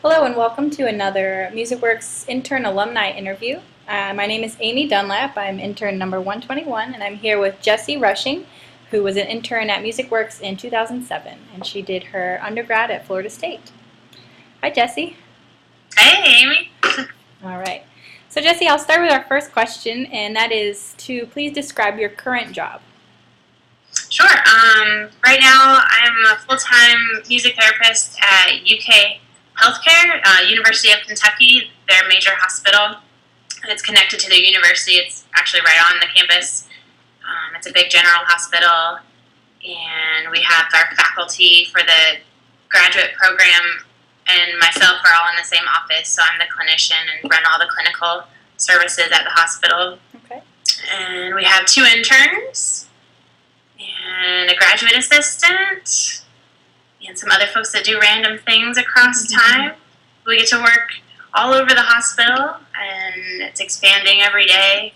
Hello and welcome to another MusicWorks Intern Alumni interview. My name is Amy Dunlap. I'm intern number 121 and I'm here with Jessy Rushing, who was an intern at MusicWorks in 2007 and she did her undergrad at Florida State. Hi Jessy. Hey, Amy. All right. So Jessy, I'll start with our first question, and that is to please describe your current job. Sure. Right now, I'm a full-time music therapist at UK Healthcare, University of Kentucky, their major hospital. It's connected to the university. It's actually right on the campus. It's a big general hospital, and we have our faculty for the graduate program and myself are all in the same office, so I'm the clinician and run all the clinical services at the hospital. Okay. And we have 2 interns and a graduate assistant and some other folks that do random things across time. We get to work all over the hospital, and it's expanding every day.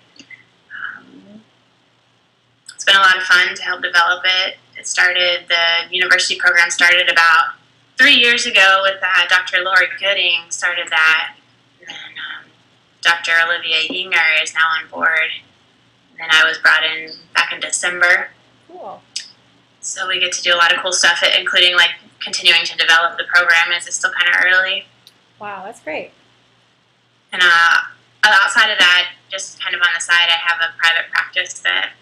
It's been a lot of fun to help develop it. The university program started about 3 years ago with Dr. Lori Gooding started that, and then Dr. Olivia Yinger is now on board, and then I was brought in back in December. Cool. So we get to do a lot of cool stuff, including like continuing to develop the program as it's still kind of early. Wow, that's great. And outside of that, just kind of on the side, I have a private practice that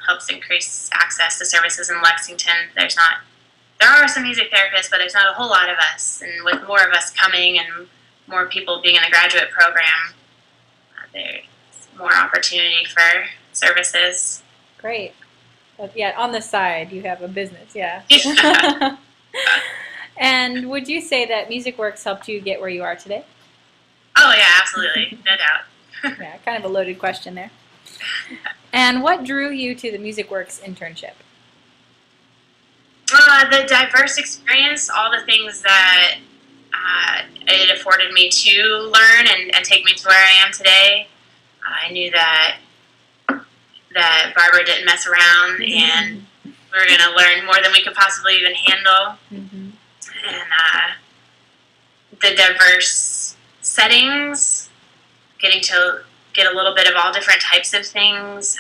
helps increase access to services in Lexington. There are some music therapists, but there's not a whole lot of us. And with more of us coming and more people being in the graduate program, there's more opportunity for services. Great. But yeah, on the side, you have a business, yeah. And would you say that MusicWorks helped you get where you are today? Oh, yeah, absolutely. No doubt. Yeah, kind of a loaded question there. And what drew you to the MusicWorks internship? The diverse experience, all the things that it afforded me to learn and take me to where I am today. I knew that Barbara didn't mess around, and we were going to learn more than we could possibly even handle. And the diverse settings, getting to get a little bit of all different types of things.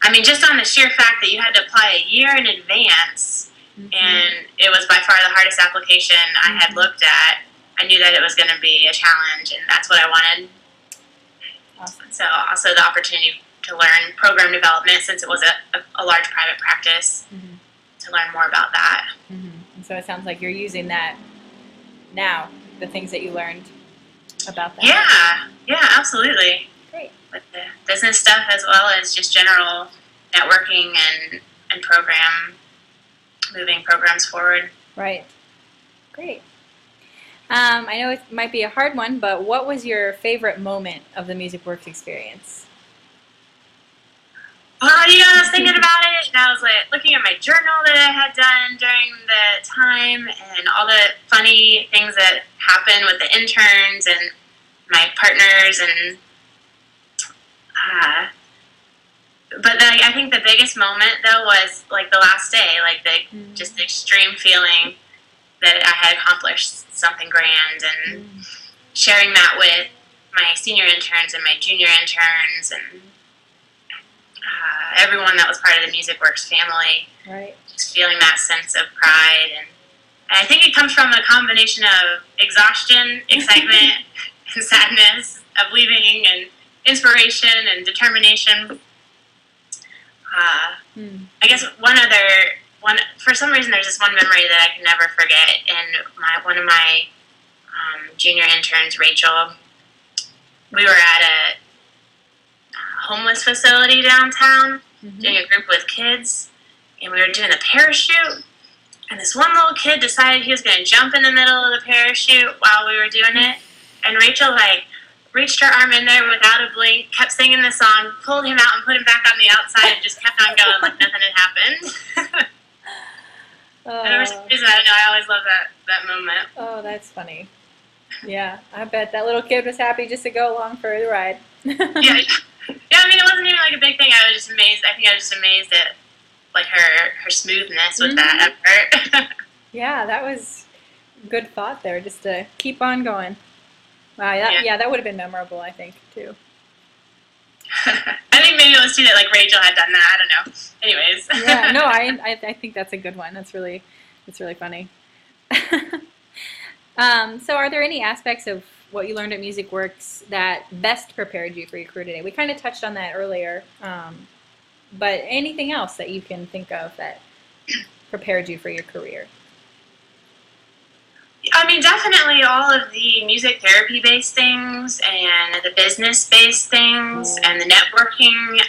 I mean, just on the sheer fact that you had to apply a year in advance, and it was by far the hardest application I had looked at, I knew that it was going to be a challenge, and that's what I wanted. Awesome. So also the opportunity to learn program development, since it was a large private practice, to learn more about that. And so it sounds like you're using that now, the things that you learned about that. Yeah, absolutely. Great. With the business stuff as well as just general networking and moving programs forward. Right. Great. I know it might be a hard one, but what was your favorite moment of the MusicWorks experience? Well, I was thinking about it, and I was like looking at my journal that I had done during the time, and all the funny things that happened with the interns and my partners, and but I think the biggest moment though was like the last day, like just the extreme feeling that I had accomplished something grand, and sharing that with my senior interns and my junior interns and everyone that was part of the MusicWorks family. Right. Just feeling that sense of pride, and I think it comes from a combination of exhaustion, excitement, and sadness of leaving, and inspiration and determination. I guess for some reason there's this one memory that I can never forget, and one of my junior interns, Rachel, we were at a homeless facility downtown doing a group with kids, and we were doing the parachute, and this one little kid decided he was going to jump in the middle of the parachute while we were doing it, and Rachel reached her arm in there without a blink, kept singing the song, pulled him out and put him back on the outside, and just kept on going like nothing had happened. And for some reason, I always love that moment. Oh, that's funny. Yeah, I bet that little kid was happy just to go along for the ride. Yeah, I mean, it wasn't even like a big thing. I was just amazed. I think I was just amazed at like her smoothness with that effort. Yeah, that was Good thought there, just to keep on going. Wow, yeah, that would have been memorable, I think, too. I think maybe it was too that like Rachel had done that. I don't know. Anyways. Yeah, no, I think that's a good one. It's really funny. So are there any aspects of what you learned at Music Works that best prepared you for your career today? We kind of touched on that earlier, but anything else that you can think of that prepared you for your career? I mean, definitely all of the music therapy-based things and the business-based things and the networking,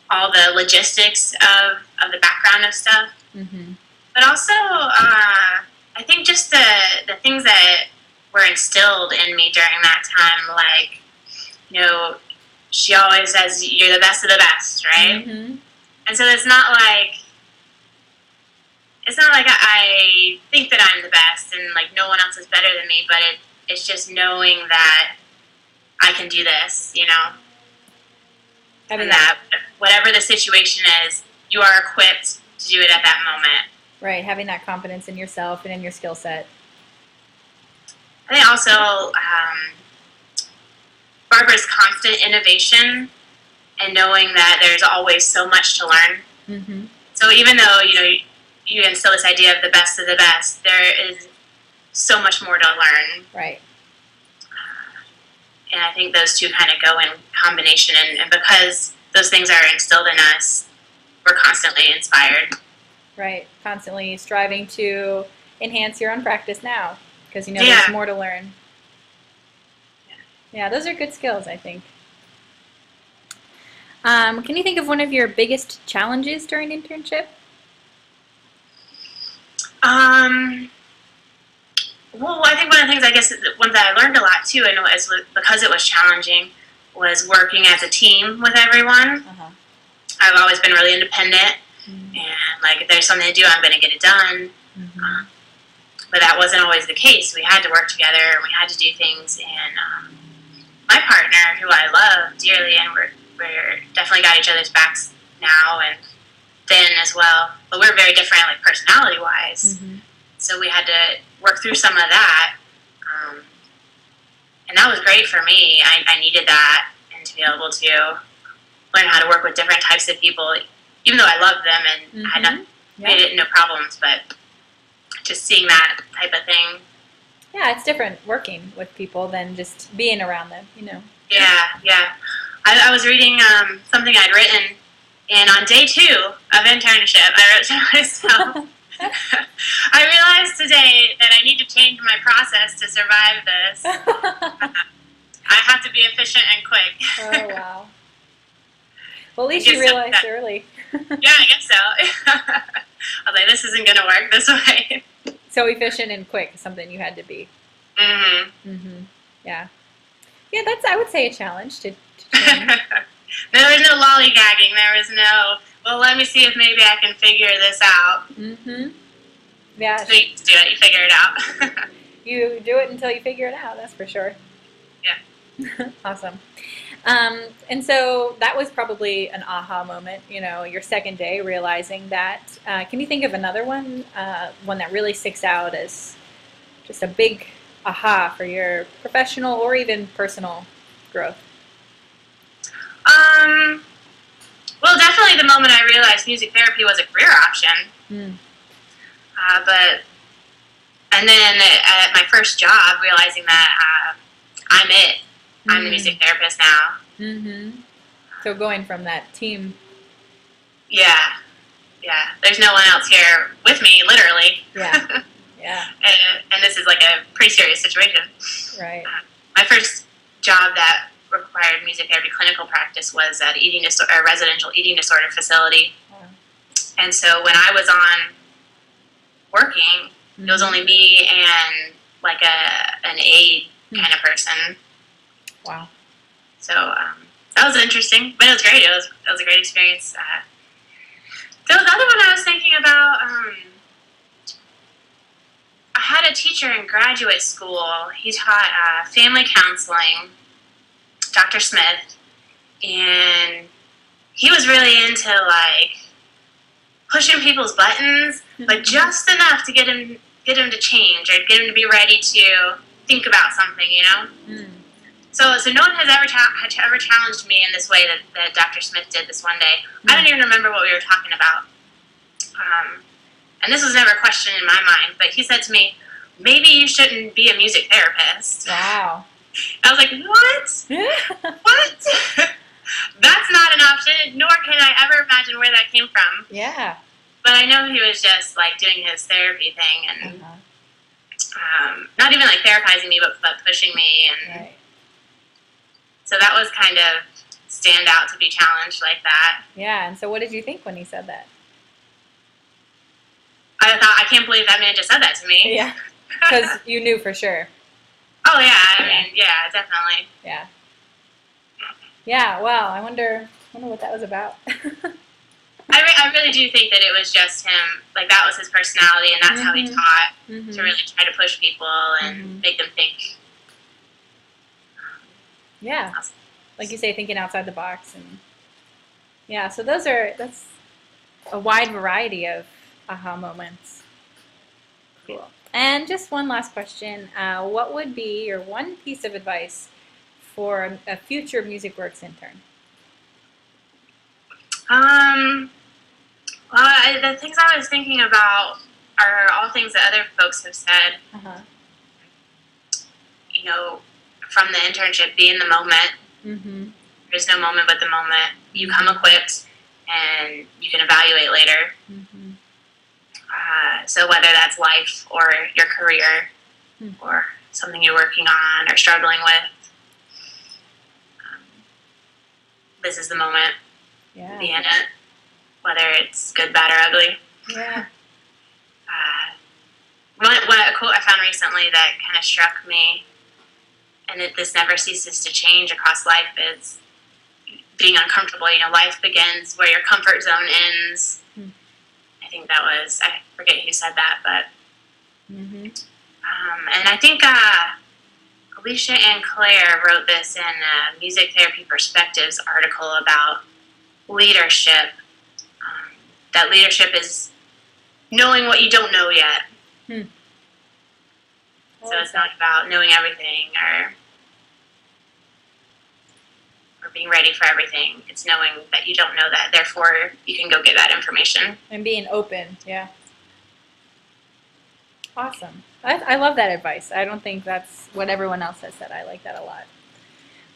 all the logistics of the background of stuff. Mm-hmm. But also, I think just the things that were instilled in me during that time, like, you know, she always says, you're the best of the best, right? Mm-hmm. And so it's not like I think that I'm the best and like no one else is better than me, but it's just knowing that I can do this, you know, and that whatever the situation is, you are equipped to do it at that moment. Right, having that confidence in yourself and in your skill set. I think also Barbara's constant innovation and knowing that there's always so much to learn. Mm-hmm. So even though, you know, you instill this idea of the best, there is so much more to learn. Right. And I think those two kind of go in combination. And because those things are instilled in us, we're constantly inspired. Right. Constantly striving to enhance your own practice now because, you know, there's more to learn. Yeah, those are good skills, I think. Can you think of one of your biggest challenges during internship? Well, I think one of the things, I guess, one that I learned a lot too, and because it was challenging, was working as a team with everyone. Uh-huh. I've always been really independent, and like if there's something to do, I'm going to get it done. Mm-hmm. But that wasn't always the case. We had to work together, and we had to do things. And my partner, who I love dearly, and we're definitely got each other's backs now, and then as well. But we're very different, like personality-wise. Mm-hmm. So we had to work through some of that, and that was great for me. I needed that, and to be able to learn how to work with different types of people, even though I loved them and had no problems, but just seeing that type of thing. Yeah, it's different working with people than just being around them, you know. Yeah. I was reading something I'd written, and on day 2 of internship, I wrote to myself, I realized today that I need to change my process to survive this. I have to be efficient and quick. Oh, wow. Well, at least you realized early. Yeah, I guess so. I was like, this isn't going to work this way. So efficient and quick is something you had to be. Mm-hmm. Mm-hmm. Yeah. Yeah, that's, I would say, a challenge to change. No, there was no lollygagging. There was no, well, let me see if maybe I can figure this out. Mm-hmm. Yeah. So you just do it. You figure it out. You do it until you figure it out, that's for sure. Yeah. Awesome. And so that was probably an aha moment, you know, your second day realizing that. Can you think of another one, one that really sticks out as just a big aha for your professional or even personal growth? Well, definitely the moment I realized music therapy was a career option. And then at my first job, realizing that I'm it. I'm the music therapist now. Mm-hmm. So going from that team. Yeah. There's no one else here with me, literally. Yeah. And this is like a pretty serious situation. Right. My first job that required music therapy clinical practice was at a residential eating disorder facility. Wow. And so when I was on working, it was only me and like an aide kind of person. Wow. So that was interesting, but it was great. It was a great experience. The other one I was thinking about, I had a teacher in graduate school. He taught family counseling, Dr. Smith, and he was really into like pushing people's buttons, but just enough to get him get him to change or get him to be ready to think about something, you know? Mm. So no one has ever challenged me in this way that Dr. Smith did this one day. I don't even remember what we were talking about. And this was never a question in my mind, but he said to me, maybe you shouldn't be a music therapist. Wow. I was like, what? What? That's not an option, nor can I ever imagine where that came from. Yeah. But I know he was just like doing his therapy thing and not even like therapizing me, but pushing me. And right. So that was kind of stand out to be challenged like that. Yeah, and so what did you think when he said that? I thought, I can't believe that man just said that to me. Yeah, because you knew for sure. Oh, yeah, I mean, yeah, definitely. Yeah. Yeah, wow, I wonder what that was about. I really do think that it was just him, like that was his personality and that's how he taught, to really try to push people and make them think. Yeah, like you say, thinking outside the box. And yeah, so that's a wide variety of aha moments. Cool. And just one last question. What would be your one piece of advice for a future MusicWorks intern? Well, the things I was thinking about are all things that other folks have said. You know, from the internship, be in the moment. There's no moment but the moment. You come equipped, and you can evaluate later. So whether that's life or your career or something you're working on or struggling with, this is the moment. Yeah. Be in it, whether it's good, bad, or ugly. Yeah. A quote I found recently that kind of struck me, and this never ceases to change across life, is being uncomfortable. You know, life begins where your comfort zone ends. I think that was, I forget who said that, but and I think Alicia and Claire wrote this in a Music Therapy Perspectives article about leadership. That leadership is knowing what you don't know yet. So it's not about knowing everything or being ready for everything. It's knowing that you don't know that, therefore you can go get that information. And being open, yeah. Awesome. I love that advice. I don't think that's what everyone else has said. I like that a lot.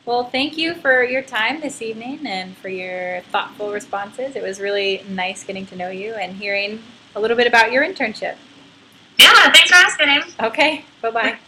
Well, thank you for your time this evening and for your thoughtful responses. It was really nice getting to know you and hearing a little bit about your internship. Yeah, thanks for asking. Okay, bye-bye.